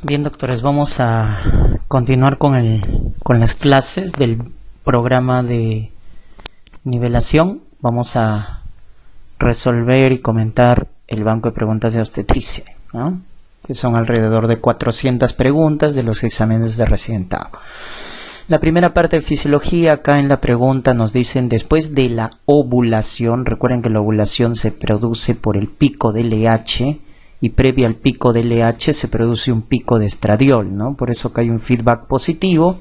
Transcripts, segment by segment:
Bien, doctores, vamos a continuar con las clases del programa de nivelación. Vamos a resolver y comentar el banco de preguntas de obstetricia, ¿no? Que son alrededor de 400 preguntas de los exámenes de residentado. La primera parte de fisiología, acá en la pregunta nos dicen después de la ovulación. Recuerden que la ovulación se produce por el pico de LH y previo al pico de LH se produce un pico de estradiol, ¿no? Por eso que hay un feedback positivo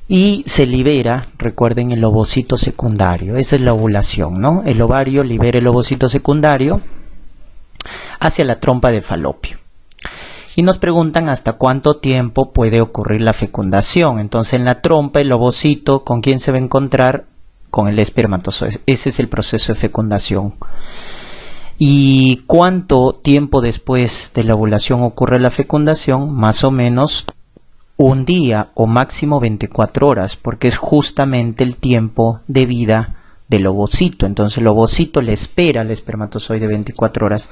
y se libera, recuerden, el ovocito secundario. Esa es la ovulación, ¿no? El ovario libera el ovocito secundario hacia la trompa de falopio. Y nos preguntan hasta cuánto tiempo puede ocurrir la fecundación. Entonces en la trompa el ovocito, ¿con quién se va a encontrar? Con el espermatozoide. Ese es el proceso de fecundación. ¿Y cuánto tiempo después de la ovulación ocurre la fecundación? Más o menos un día o máximo 24 horas, porque es justamente el tiempo de vida del ovocito. Entonces el ovocito le espera al espermatozoide 24 horas.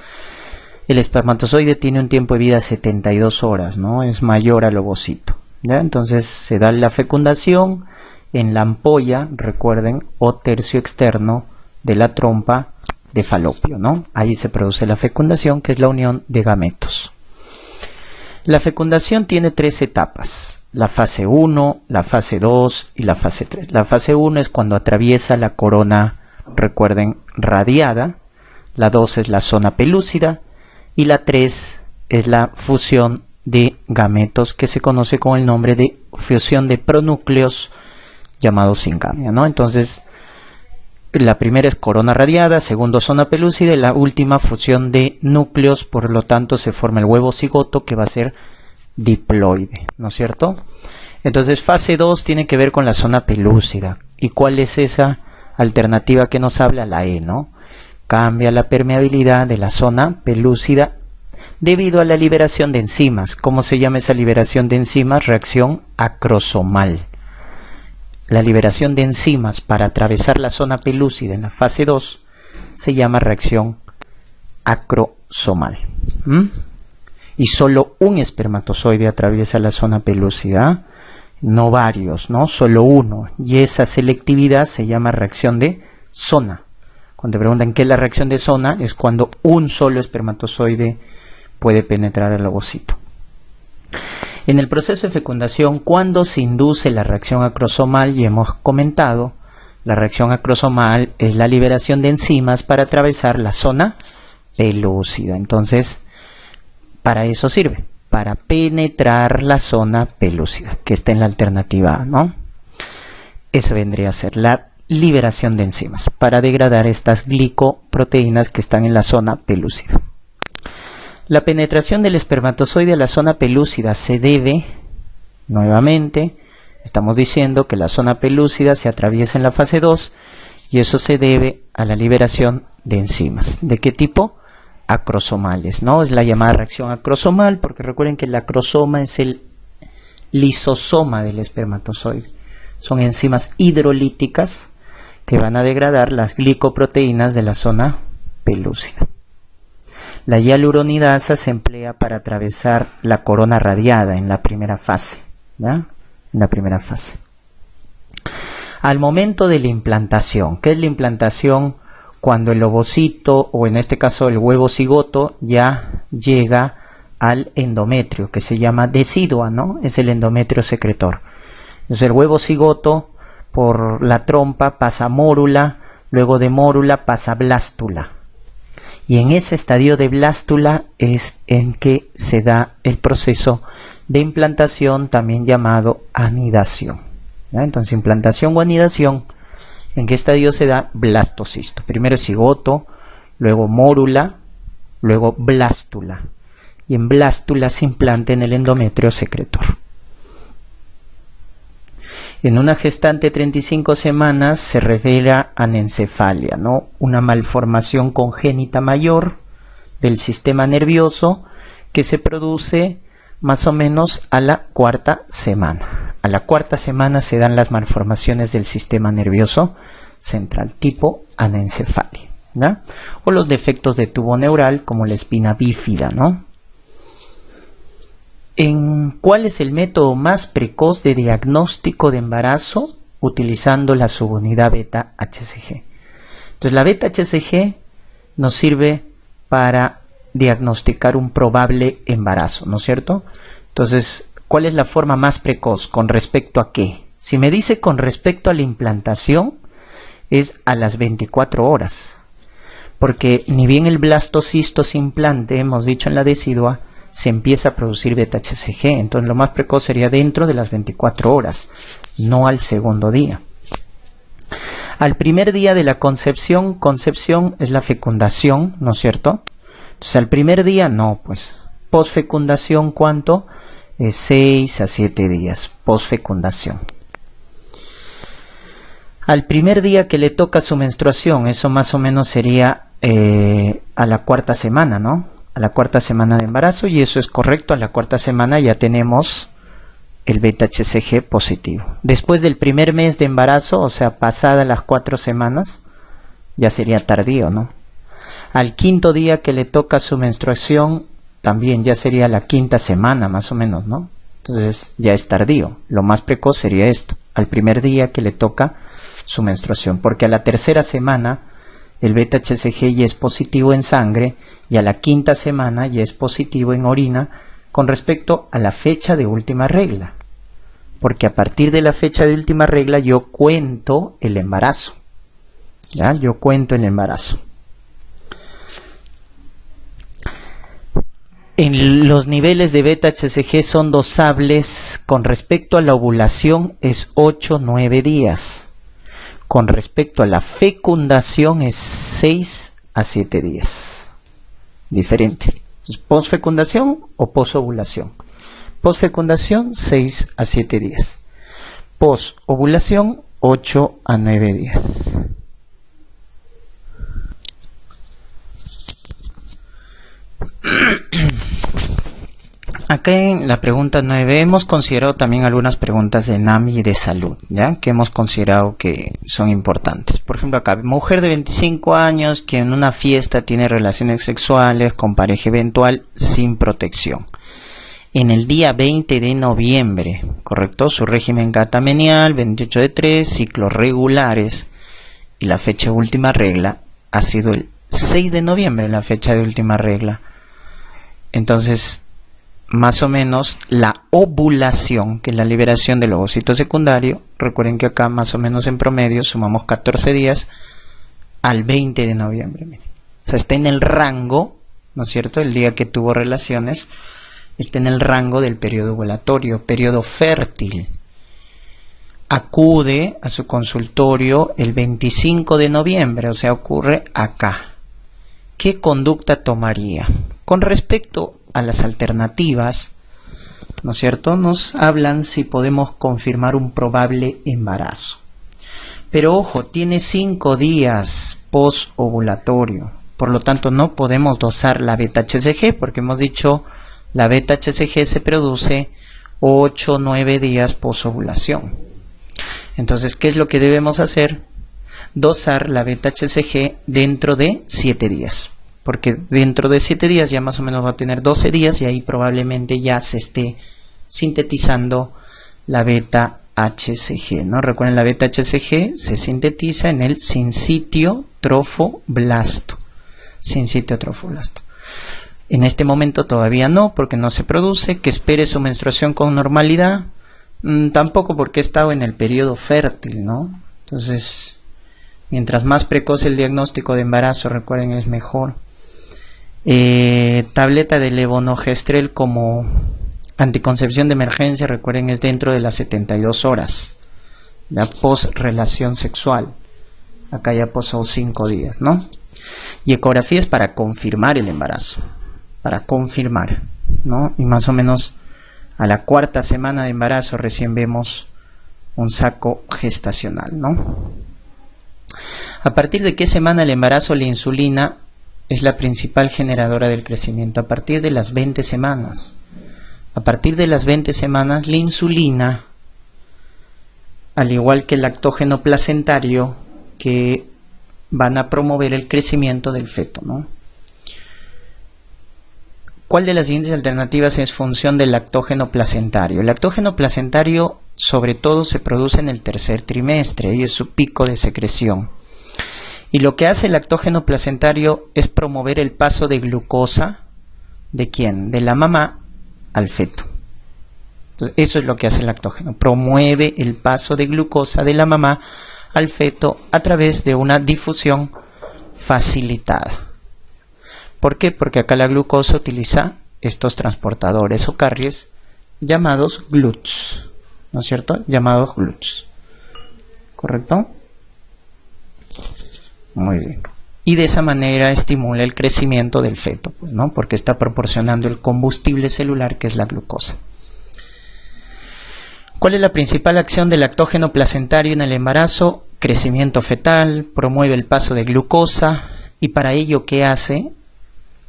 El espermatozoide tiene un tiempo de vida de 72 horas, ¿no? Es mayor al ovocito, ¿ya? Entonces se da la fecundación en la ampolla, recuerden, o tercio externo de la trompa de falopio, ¿no? Ahí se produce la fecundación, que es la unión de gametos. La fecundación tiene 3 etapas: la fase 1, la fase 2 y la fase 3. La fase 1 es cuando atraviesa la corona, recuerden, radiada. La 2 es la zona pelúcida y la 3 es la fusión de gametos, que se conoce con el nombre de fusión de pronúcleos, llamado singamia, ¿no? Entonces la primera es corona radiada, segundo zona pelúcida y la última fusión de núcleos. Por lo tanto se forma el huevo cigoto, que va a ser diploide, ¿no es cierto? Entonces fase 2 tiene que ver con la zona pelúcida. ¿Y cuál es esa alternativa que nos habla? La E, ¿no? Cambia la permeabilidad de la zona pelúcida debido a la liberación de enzimas. ¿Cómo se llama esa liberación de enzimas? Reacción acrosomal. La liberación de enzimas para atravesar la zona pelúcida en la fase 2 se llama reacción acrosomal. Y solo un espermatozoide atraviesa la zona pelúcida, no varios, ¿no? Solo uno. Y esa selectividad se llama reacción de zona. Cuando te preguntan qué es la reacción de zona, es cuando un solo espermatozoide puede penetrar al ovocito. En el proceso de fecundación, ¿cuándo se induce la reacción acrosomal? Y hemos comentado, la reacción acrosomal es la liberación de enzimas para atravesar la zona pelúcida. Entonces, para eso sirve, para penetrar la zona pelúcida, que está en la alternativa A, ¿no? Eso vendría a ser la liberación de enzimas para degradar estas glicoproteínas que están en la zona pelúcida. La penetración del espermatozoide a la zona pelúcida se debe, nuevamente, estamos diciendo que la zona pelúcida se atraviesa en la fase 2 y eso se debe a la liberación de enzimas. ¿De qué tipo? Acrosomales, ¿no? Es la llamada reacción acrosomal, porque recuerden que el acrosoma es el lisosoma del espermatozoide. Son enzimas hidrolíticas que van a degradar las glicoproteínas de la zona pelúcida. La hialuronidasa se emplea para atravesar la corona radiada en la primera fase, ¿ya? En la primera fase. Al momento de la implantación, ¿qué es la implantación? Cuando el ovocito, o en este caso el huevo cigoto, ya llega al endometrio, que se llama decidua, ¿no? Es el endometrio secretor. Entonces el huevo cigoto por la trompa pasa a mórula, luego de mórula pasa a blástula. Y en ese estadio de blástula es en que se da el proceso de implantación, también llamado anidación, ¿ya? Entonces implantación o anidación, ¿en qué estadio se da? Blastocisto. Primero cigoto, luego mórula, luego blástula. Y en blástula se implanta en el endometrio secretor. En una gestante de 35 semanas se revela anencefalia, ¿no? Una malformación congénita mayor del sistema nervioso que se produce más o menos a la 4ª semana. A la 4ª semana se dan las malformaciones del sistema nervioso central, tipo anencefalia, ¿no? O los defectos de tubo neural, como la espina bífida, ¿no? ¿Cuál es el método más precoz de diagnóstico de embarazo utilizando la subunidad beta-HCG? Entonces la beta-HCG nos sirve para diagnosticar un probable embarazo, ¿no es cierto? Entonces, ¿cuál es la forma más precoz? ¿Con respecto a qué? Si me dice con respecto a la implantación, es a las 24 horas. Porque ni bien el blastocisto se implante, hemos dicho en la decidua, se empieza a producir beta-HCG. Entonces lo más precoz sería dentro de las 24 horas, no al segundo día. Al primer día de la concepción es la fecundación, ¿no es cierto? Entonces al primer día no, pues posfecundación, ¿cuánto? 6 a 7 días, posfecundación. Al primer día que le toca su menstruación, eso más o menos sería a la cuarta semana, ¿no? A la cuarta semana de embarazo, y eso es correcto, a la cuarta semana ya tenemos el beta-HCG positivo. Después del primer mes de embarazo, o sea, pasadas las 4 semanas, ya sería tardío, ¿no? Al quinto día que le toca su menstruación, también ya sería la quinta semana, más o menos, ¿no? Entonces ya es tardío. Lo más precoz sería esto, al primer día que le toca su menstruación, porque a la tercera semana el beta-HCG ya es positivo en sangre y a la quinta semana ya es positivo en orina con respecto a la fecha de última regla, porque a partir de la fecha de última regla yo cuento el embarazo, ¿ya? Yo cuento el embarazo. En los niveles de beta-HCG son dosables. Con respecto a la ovulación es 8-9 días. Con respecto a la fecundación es 6 a 7 días. Diferente. ¿Posfecundación o posovulación? Posfecundación 6 a 7 días. Posovulación 8 a 9 días. Acá en la pregunta 9 hemos considerado también algunas preguntas de NAMI y de salud, ¿ya? Que hemos considerado que son importantes. Por ejemplo, acá, mujer de 25 años que en una fiesta tiene relaciones sexuales con pareja eventual sin protección. En el día 20 de noviembre, ¿correcto? Su régimen catamenial, 28 de 3, ciclos regulares, y la fecha de última regla ha sido el 6 de noviembre, la fecha de última regla. Entonces, más o menos la ovulación, que es la liberación del ovocito secundario, recuerden que acá más o menos en promedio sumamos 14 días al 20 de noviembre. Miren. O sea, está en el rango, ¿no es cierto? El día que tuvo relaciones, está en el rango del periodo ovulatorio, periodo fértil. Acude a su consultorio el 25 de noviembre, o sea, ocurre acá. ¿Qué conducta tomaría? Con respecto a las alternativas, ¿no es cierto? Nos hablan si podemos confirmar un probable embarazo. Pero ojo, tiene 5 días post-ovulatorio. Por lo tanto, no podemos dosar la beta-HCG, porque hemos dicho la beta-HCG se produce 8-9 días post-ovulación. Entonces, ¿qué es lo que debemos hacer? Dosar la beta-HCG dentro de 7 días. Porque dentro de 7 días ya más o menos va a tener 12 días y ahí probablemente ya se esté sintetizando la beta-HCG, ¿no? Recuerden, la beta-HCG se sintetiza en el sincitio trofoblasto. Sincitio trofoblasto. En este momento todavía no, porque no se produce. Que espere su menstruación con normalidad. Tampoco, porque he estado en el periodo fértil, ¿no? Entonces, mientras más precoz el diagnóstico de embarazo, recuerden, es mejor. Tableta de levonorgestrel como anticoncepción de emergencia, recuerden, es dentro de las 72 horas, ya post relación sexual. Acá ya pasó 5 días, ¿no? Y ecografía es para confirmar el embarazo, para confirmar, ¿no? Y más o menos a la cuarta semana de embarazo recién vemos un saco gestacional, ¿no? ¿A partir de qué semana el embarazo la insulina es la principal generadora del crecimiento? A partir de las 20 semanas. A partir de las 20 semanas la insulina, al igual que el lactógeno placentario, que van a promover el crecimiento del feto, ¿no? ¿Cuál de las siguientes alternativas es función del lactógeno placentario? El lactógeno placentario sobre todo se produce en el tercer trimestre y es su pico de secreción. Y lo que hace el lactógeno placentario es promover el paso de glucosa, ¿de quién? De la mamá al feto. Entonces, eso es lo que hace el lactógeno, promueve el paso de glucosa de la mamá al feto a través de una difusión facilitada. ¿Por qué? Porque acá la glucosa utiliza estos transportadores o carriers llamados GLUTs, ¿no es cierto? Llamados GLUTs. ¿Correcto? Muy bien. Y de esa manera estimula el crecimiento del feto, pues, ¿no? Porque está proporcionando el combustible celular que es la glucosa. ¿Cuál es la principal acción del lactógeno placentario en el embarazo? Crecimiento fetal, promueve el paso de glucosa y para ello, ¿qué hace?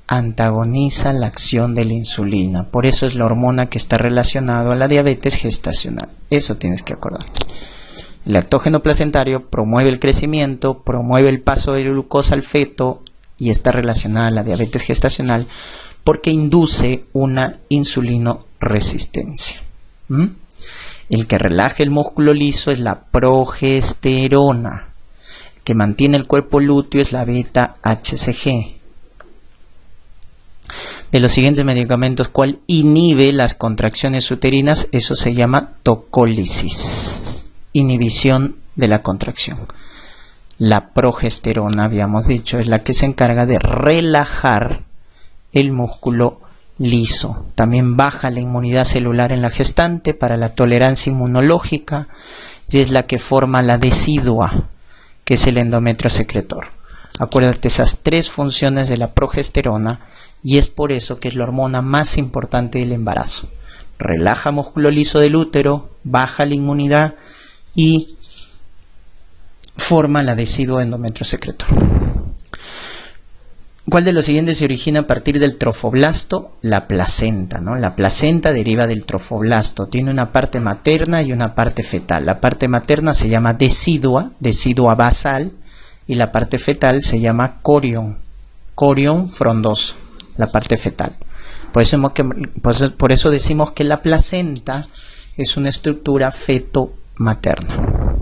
Antagoniza la acción de la insulina. Por eso es la hormona que está relacionada a la diabetes gestacional. Eso tienes que acordarte. El lactógeno placentario promueve el crecimiento, promueve el paso de glucosa al feto y está relacionada a la diabetes gestacional porque induce una insulinoresistencia. El que relaja el músculo liso es la progesterona. El que mantiene el cuerpo lúteo es la beta-HCG. De los siguientes medicamentos, ¿cuál inhibe las contracciones uterinas? Eso se llama tocólisis, inhibición de la contracción. La progesterona, habíamos dicho, es la que se encarga de relajar el músculo liso. También baja la inmunidad celular en la gestante para la tolerancia inmunológica y es la que forma la decidua, que es el endometrio secretor. Acuérdate esas tres funciones de la progesterona y es por eso que es la hormona más importante del embarazo. Relaja músculo liso del útero, baja la inmunidad y forma la decidua endometrio secretor. ¿Cuál de los siguientes se origina a partir del trofoblasto? La placenta, ¿no? La placenta deriva del trofoblasto. Tiene una parte materna y una parte fetal. La parte materna se llama decidua basal, y la parte fetal se llama corión frondoso, la parte fetal. Por eso decimos que la placenta es una estructura feto-materna.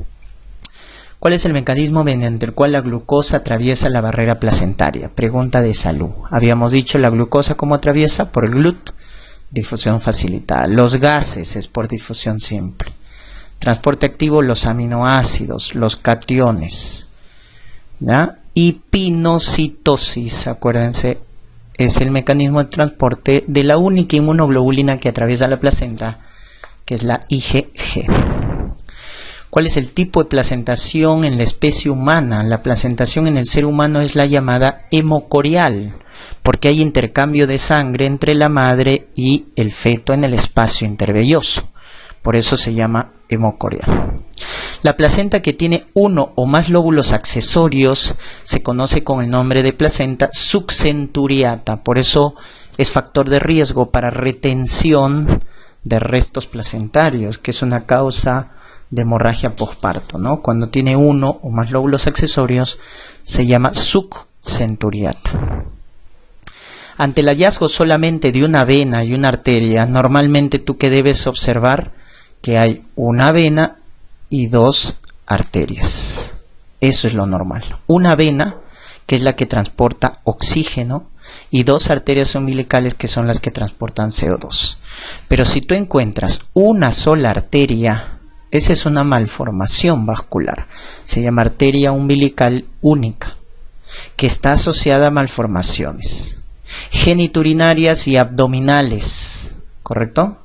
¿Cuál es el mecanismo mediante el cual la glucosa atraviesa la barrera placentaria? Pregunta de salud. Habíamos dicho la glucosa cómo atraviesa por el GLUT, difusión facilitada. Los gases es por difusión simple. Transporte activo, los aminoácidos, los cationes. ¿Ya? Y pinocitosis, acuérdense, es el mecanismo de transporte de la única inmunoglobulina que atraviesa la placenta, que es la IgG. ¿Cuál es el tipo de placentación en la especie humana? La placentación en el ser humano es la llamada hemocorial, porque hay intercambio de sangre entre la madre y el feto en el espacio intervelloso. Por eso se llama hemocorial. La placenta que tiene uno o más lóbulos accesorios se conoce con el nombre de placenta subcenturiata. Por eso es factor de riesgo para retención de restos placentarios, que es una causa de hemorragia posparto, ¿no? Cuando tiene uno o más lóbulos accesorios se llama subcenturiata. Ante el hallazgo solamente de una vena y una arteria, normalmente tú que debes observar que hay una vena y dos arterias. Eso es lo normal. Una vena, que es la que transporta oxígeno, y dos arterias umbilicales, que son las que transportan CO2. Pero si tú encuentras una sola arteria, esa es una malformación vascular. Se llama arteria umbilical única, que está asociada a malformaciones geniturinarias y abdominales. ¿Correcto?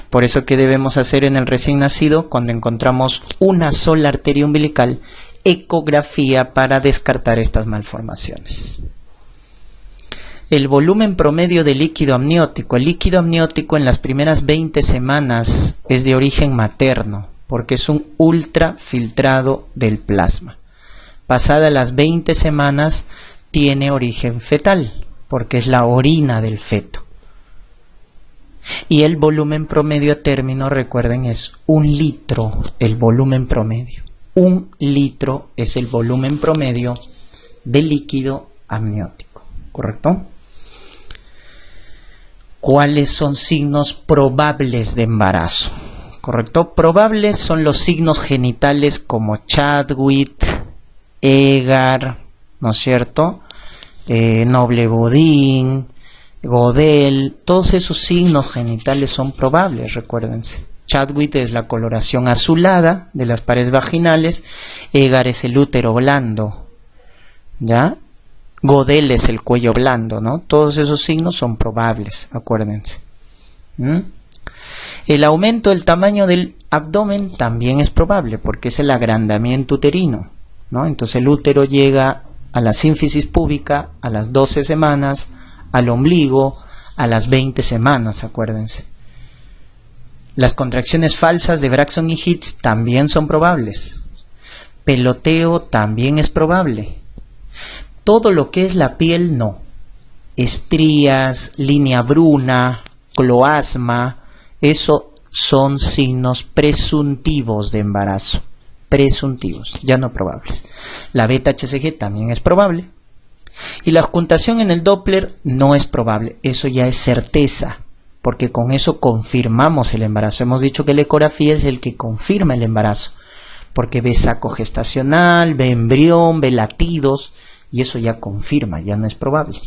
Por eso, ¿qué debemos hacer en el recién nacido? Cuando encontramos una sola arteria umbilical, ecografía para descartar estas malformaciones. El volumen promedio del líquido amniótico. El líquido amniótico en las primeras 20 semanas es de origen materno, porque es un ultrafiltrado del plasma. Pasadas las 20 semanas tiene origen fetal, porque es la orina del feto. Y el volumen promedio a término, recuerden, es 1 litro, el volumen promedio. 1 litro es el volumen promedio del líquido amniótico, ¿correcto? ¿Cuáles son signos probables de embarazo? ¿Correcto? Probables son los signos genitales como Chadwick, Egar, ¿no es cierto? Noble-Bodin, Godel, todos esos signos genitales son probables, recuérdense. Chadwick es la coloración azulada de las paredes vaginales, Egar es el útero blando, ¿ya? Godel es el cuello blando, ¿no? Todos esos signos son probables, acuérdense. El aumento del tamaño del abdomen también es probable, porque es el agrandamiento uterino, ¿no? Entonces el útero llega a la sínfisis púbica a las 12 semanas, al ombligo a las 20 semanas, acuérdense. Las contracciones falsas de Braxton y Hicks también son probables. Peloteo también es probable. Todo lo que es la piel, no. Estrías, línea bruna, cloasma, eso son signos presuntivos de embarazo. Presuntivos, ya no probables. La beta-HCG también es probable. Y la ocultación en el Doppler no es probable. Eso ya es certeza, porque con eso confirmamos el embarazo. Hemos dicho que la ecografía es el que confirma el embarazo, porque ve saco gestacional, ve embrión, ve latidos, y eso ya confirma, ya no es probable.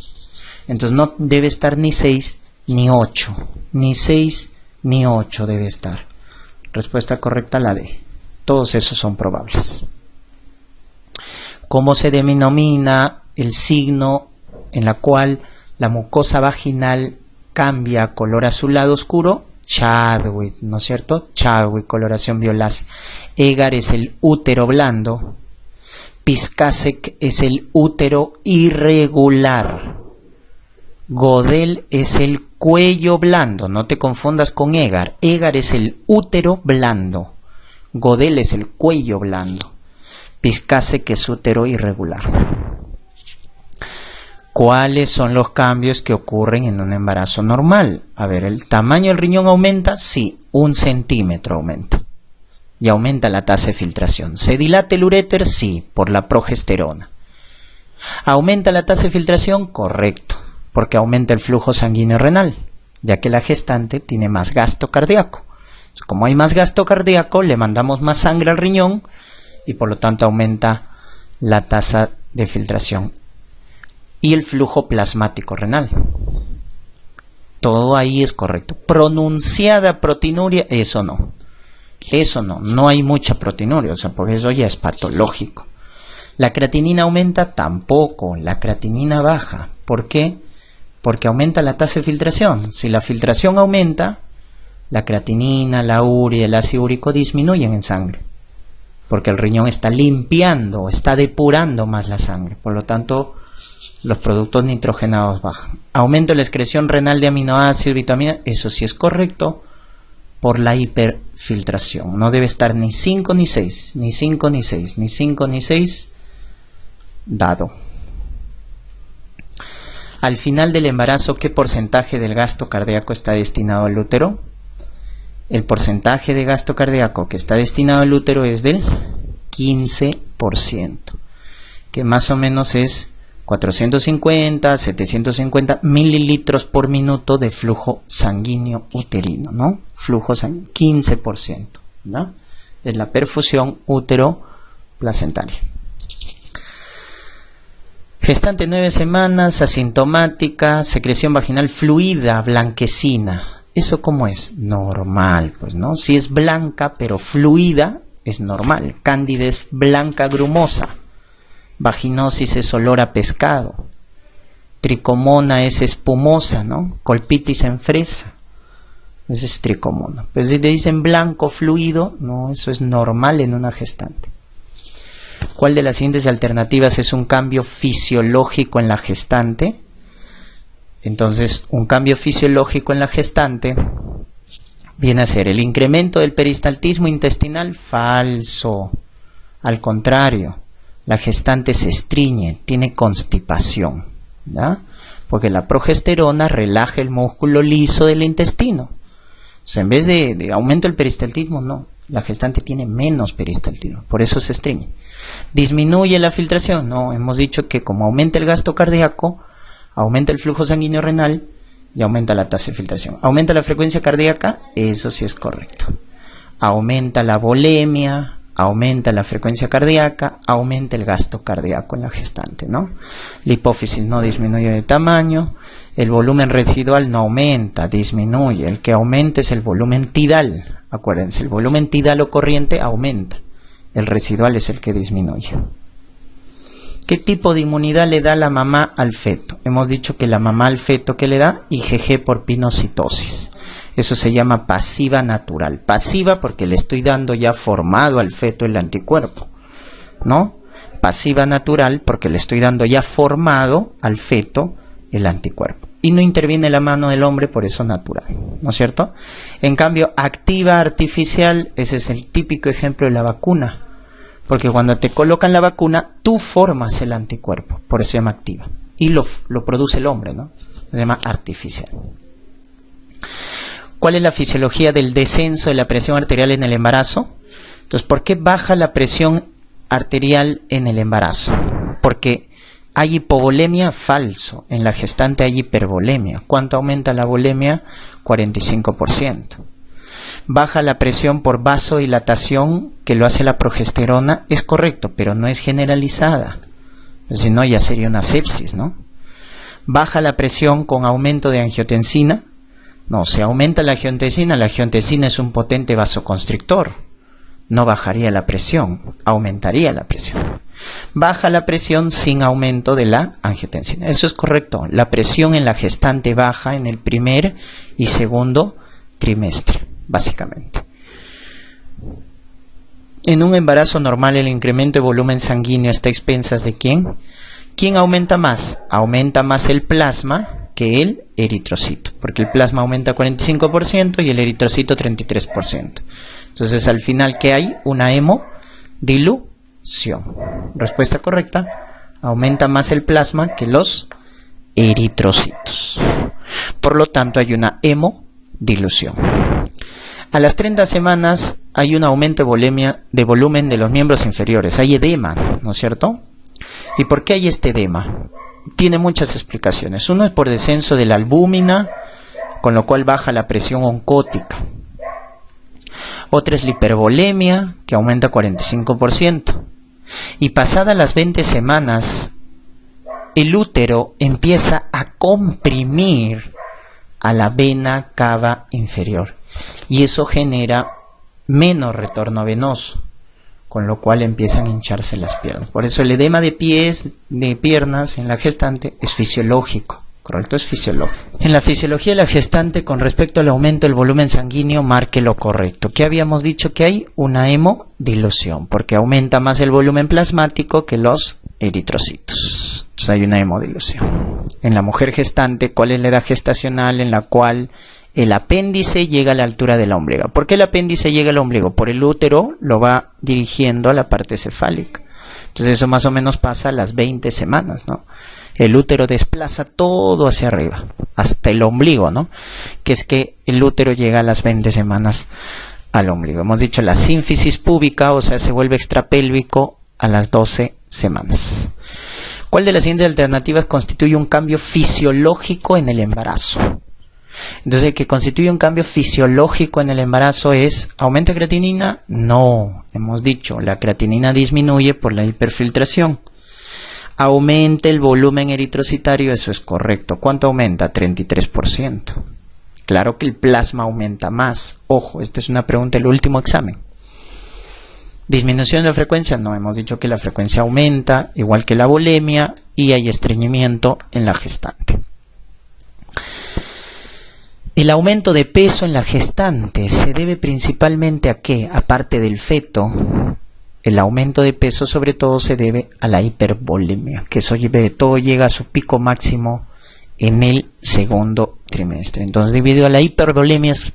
Entonces no debe estar ni 6 ni 8, ni 6 ni 8 debe estar. Respuesta correcta la D. Todos esos son probables. ¿Cómo se denomina el signo en la cual la mucosa vaginal cambia a color azulado oscuro? Chadwick, ¿no es cierto? Chadwick, coloración violácea. Egar es el útero blando. Piscasek es el útero irregular. Godel es el cuello blando. No te confundas con Egar. Egar es el útero blando. Godel es el cuello blando. Piscasek es útero irregular. ¿Cuáles son los cambios que ocurren en un embarazo normal? A ver, ¿el tamaño del riñón aumenta? Sí, 1 centímetro aumenta. Y aumenta la tasa de filtración. ¿Se dilata el uréter? Sí, por la progesterona. ¿Aumenta la tasa de filtración? Correcto, porque aumenta el flujo sanguíneo renal, ya que la gestante tiene más gasto cardíaco. Como hay más gasto cardíaco, le mandamos más sangre al riñón y por lo tanto aumenta la tasa de filtración y el flujo plasmático renal. Todo ahí es correcto. Pronunciada proteinuria, eso no. Eso no hay mucha proteinuria, o sea, porque eso ya es patológico. La creatinina aumenta, tampoco. La creatinina baja. ¿Por qué? Porque aumenta la tasa de filtración. Si la filtración aumenta, la creatinina, la urea, el ácido úrico disminuyen en sangre, porque el riñón está limpiando, está depurando más la sangre, por lo tanto los productos nitrogenados bajan. Aumento de la excreción renal de aminoácidos, vitaminas, eso sí es correcto, por la hiperfiltración. No debe estar ni 5 ni 6, ni 5 ni 6, ni 5 ni 6, dado. Al final del embarazo, ¿qué porcentaje del gasto cardíaco está destinado al útero? El porcentaje de gasto cardíaco que está destinado al útero es del 15%, que más o menos es 450, 750 mililitros por minuto de flujo sanguíneo uterino, ¿no? Flujo sanguíneo, 15%, ¿no? Es la perfusión útero-placentaria. Gestante 9 semanas, asintomática, secreción vaginal fluida, blanquecina. ¿Eso cómo es? Normal, pues, ¿no? Si es blanca pero fluida, es normal. Cándida es blanca grumosa. Vaginosis es olor a pescado. Tricomona es espumosa, ¿no? Colpitis en fresa. Ese es tricomona. Pero si te dicen blanco fluido, no, eso es normal en una gestante. ¿Cuál de las siguientes alternativas es un cambio fisiológico en la gestante? Entonces, un cambio fisiológico en la gestante viene a ser el incremento del peristaltismo intestinal. Falso. Al contrario, la gestante se estreñe, tiene constipación, ¿ya? Porque la progesterona relaja el músculo liso del intestino. O sea, en vez de aumento del peristaltismo, no. La gestante tiene menos peristaltismo, por eso se estreñe. ¿Disminuye la filtración? No, hemos dicho que como aumenta el gasto cardíaco, aumenta el flujo sanguíneo renal y aumenta la tasa de filtración. ¿Aumenta la frecuencia cardíaca? Eso sí es correcto. Aumenta la volemia, aumenta la frecuencia cardíaca, aumenta el gasto cardíaco en la gestante, ¿no? La hipófisis no disminuye de tamaño, el volumen residual no aumenta, disminuye. El que aumenta es el volumen tidal. Acuérdense, el volumen tidal o corriente aumenta, el residual es el que disminuye. ¿Qué tipo de inmunidad le da la mamá al feto? Hemos dicho que la mamá al feto, ¿qué le da? IgG por pinocitosis. Eso se llama pasiva natural. Pasiva porque le estoy dando ya formado al feto el anticuerpo, ¿no? Pasiva natural porque le estoy dando ya formado al feto el anticuerpo. Y no interviene la mano del hombre, por eso natural, ¿no es cierto? En cambio, activa artificial, ese es el típico ejemplo de la vacuna. Porque cuando te colocan la vacuna, tú formas el anticuerpo, por eso se llama activa. Y lo produce el hombre, ¿no? Se llama artificial. ¿Cuál es la fisiología del descenso de la presión arterial en el embarazo? Entonces, ¿por qué baja la presión arterial en el embarazo? Porque hay hipovolemia, falso. En la gestante hay hipervolemia. ¿Cuánto aumenta la volemia? 45%. Baja la presión por vasodilatación, que lo hace la progesterona, es correcto, pero no es generalizada. Si no, ya sería una sepsis, ¿no? Baja la presión con aumento de angiotensina. No, se aumenta la angiotensina es un potente vasoconstrictor. No bajaría la presión, aumentaría la presión. Baja la presión sin aumento de la angiotensina. Eso es correcto. La presión en la gestante baja en el primer y segundo trimestre, básicamente. En un embarazo normal el incremento de volumen sanguíneo está a expensas ¿de quién? ¿Quién aumenta más? Aumenta más el plasma que el eritrocito, porque el plasma aumenta 45% y el eritrocito 33%. Entonces al final, ¿qué hay? Una hemodilución. Respuesta correcta, aumenta más el plasma que los eritrocitos. Por lo tanto, hay una hemodilución. A las 30 semanas hay un aumento de volumen de los miembros inferiores, hay edema, ¿no es cierto? ¿Y por qué hay este edema? Tiene muchas explicaciones. Uno es por descenso de la albúmina, con lo cual baja la presión oncótica. Otra es la hipervolemia, que aumenta 45%. Y pasadas las 20 semanas, el útero empieza a comprimir a la vena cava inferior. Y eso genera menos retorno venoso, con lo cual empiezan a hincharse las piernas. Por eso el edema de pies, de piernas en la gestante es fisiológico, ¿correcto? Es fisiológico. En la fisiología de la gestante, con respecto al aumento del volumen sanguíneo, marque lo correcto. ¿Qué habíamos dicho? Que hay una hemodilución, porque aumenta más el volumen plasmático que los eritrocitos. Entonces hay una hemodilución. En la mujer gestante, ¿cuál es la edad gestacional en la cual el apéndice llega a la altura del ombligo? ¿Por qué el apéndice llega al ombligo? Por el útero lo va dirigiendo a la parte cefálica. Entonces eso más o menos pasa a las 20 semanas, ¿no? El útero desplaza todo hacia arriba, hasta el ombligo, ¿no? Que es que el útero llega a las 20 semanas al ombligo. Hemos dicho la sínfisis púbica, o sea, se vuelve extrapélvico a las 12 semanas. ¿Cuál de las siguientes alternativas constituye un cambio fisiológico en el embarazo? Entonces, el que constituye un cambio fisiológico en el embarazo es, ¿aumenta creatinina? No, hemos dicho, la creatinina disminuye por la hiperfiltración. ¿Aumenta el volumen eritrocitario? Eso es correcto. ¿Cuánto aumenta? 33%. Claro que el plasma aumenta más. Ojo, esta es una pregunta del último examen. ¿Disminución de la frecuencia? No, hemos dicho que la frecuencia aumenta, igual que la volemia, y hay estreñimiento en la gestante. El aumento de peso en la gestante se debe principalmente a ¿qué? Aparte del feto, el aumento de peso sobre todo se debe a la hipervolemia, que sobre todo llega a su pico máximo en el segundo trimestre. Entonces, debido a la hipervolemia es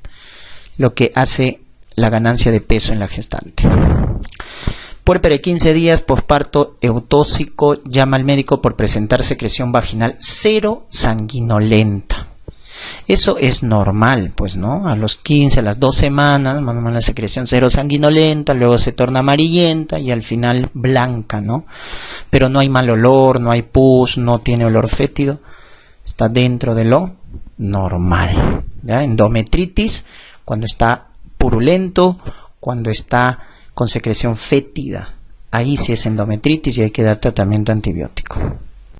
lo que hace la ganancia de peso en la gestante. Puérpera de 15 días, posparto eutóxico, llama al médico por presentar secreción vaginal cero sanguinolenta. Eso es normal, pues, ¿no? A los 15, a las 2 semanas, más o menos la secreción cero sanguinolenta, luego se torna amarillenta y al final blanca, ¿no? Pero no hay mal olor, no hay pus, no tiene olor fétido, está dentro de lo normal. ¿Ya? Endometritis cuando está purulento, cuando está con secreción fétida. Ahí sí es endometritis y hay que dar tratamiento antibiótico.